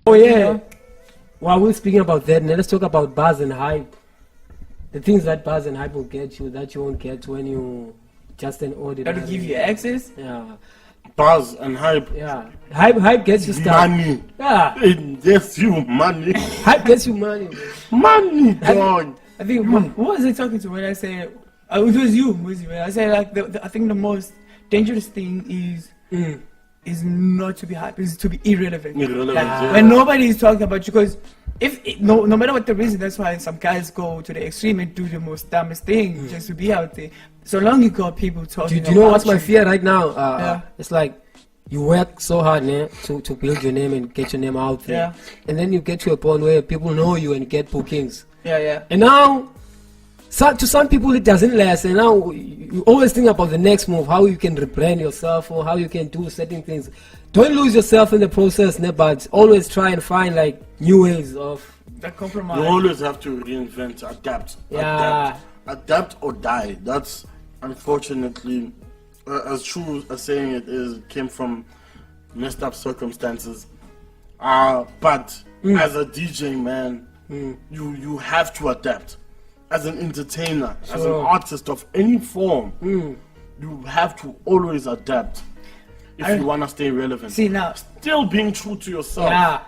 Oh yeah. While we're speaking about that, now let's talk about buzz and hype. The things that buzz and hype will get you that you won't get when you just an ordinary. That'll give you access. Yeah. Buzz and hype. Yeah. Hype gets you stuff. Money. Yeah. It gets you money. Hype gets you money. Bro. Money, dog. I think who was I talking to when I said it was you, Muzero. I said like I think the most dangerous thing is not to be hype, is to be irrelevant. When nobody is talking about you, because no matter what the reason, that's why some guys go to the extreme and do the most dumbest thing just to be out there. So long you got people talking. Do you know what's my fear right now? It's like you work so hard to build your name and get your name out there, and then you get to a point where people know you and get bookings. And now, to some people it doesn't last, and now you always think about the next move, how you can rebrand yourself or how you can do certain things. Don't lose yourself in the process, but always try and find like new ways of that compromise. You always have to reinvent, adapt. Adapt or die. That's unfortunately, as true as saying it is, it came from messed up circumstances. But as a DJ, man, you have to adapt. As an entertainer, as an artist of any form, you have to always adapt if you want to stay relevant. See now, still being true to yourself. Yeah,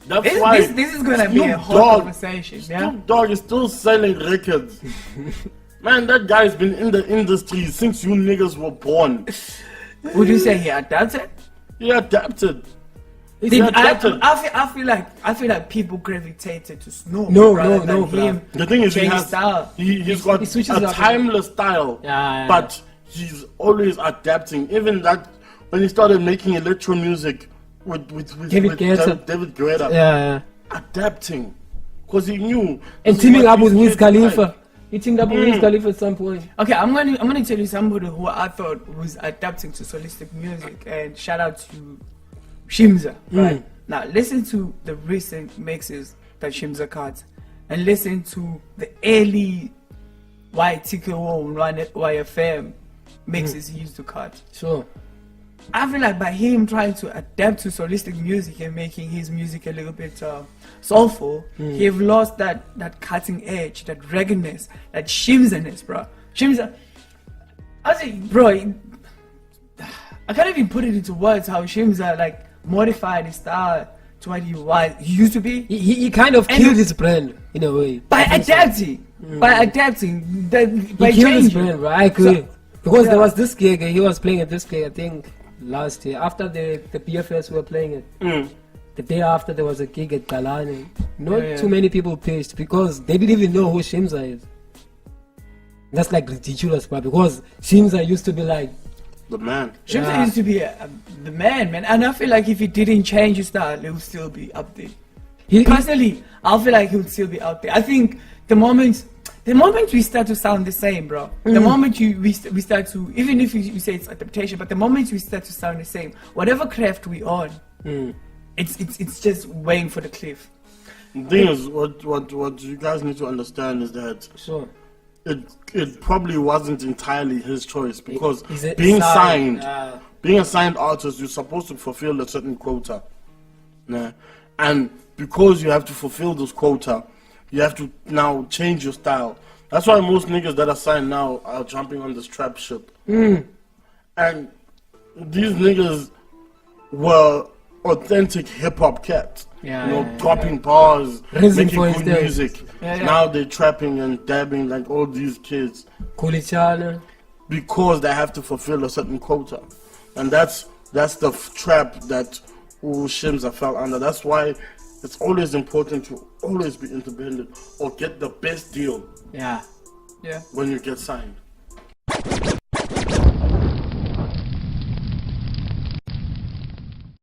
that's why this is gonna be a whole conversation. Snoop Dogg is still selling records. Man, that guy's been in the industry since you niggas were born. Would you say he adapted? He adapted. I feel like people gravitated to Snoop. No. The thing is, he's got a timeless style, but he's always adapting. Even that when he started making electro music with David Guetta, adapting because he knew. And teaming up with Wiz Khalifa. He teamed up with Wiz Khalifa at some point. Okay, I'm gonna tell you somebody who I thought was adapting to solistic music, and shout out to Shimza. Right now, listen to the recent mixes that Shimza cut, and listen to the early YTKO YFM mixes he used to cut. Sure. I feel like by him trying to adapt to solistic music and making his music a little bit soulful, he've lost that cutting edge, that ruggedness, that Shimza-ness, bro. Shimza, I say, bro, I can't even put it into words how Shimza like modified his style to what he used to be. He kind of killed his brand in a way. By adapting, by changing his brand, bro. I agree. Because there was this gig, he was playing at this gig, I think, last year. After the BFS were playing it. The day after there was a gig at Galani. Not too many people pitched because they didn't even know who Shimza is. That's like ridiculous, bro, because Shimza used to be like the man. Shimza used to be the man, and I feel like if he didn't change his style, he would still be up there. Personally, I feel like he would still be out there. I think the moment we start to sound the same, bro, the moment we start to, even if you say it's adaptation, but the moment we start to sound the same, whatever craft we on, it's just weighing for the cliff. The thing is, what you guys need to understand is that it probably wasn't entirely his choice, because being a signed artist, you're supposed to fulfill a certain quota. And because you have to fulfill this quota, you have to now change your style. That's why most niggas that are signed now are jumping on this trap ship. And these niggas were authentic hip-hop cats. Dropping bars, making good music. Now they're trapping and dabbing like all these kids. Because they have to fulfill a certain quota. And that's the trap that Shimza fell under. That's why it's always important to always be independent or get the best deal when you get signed.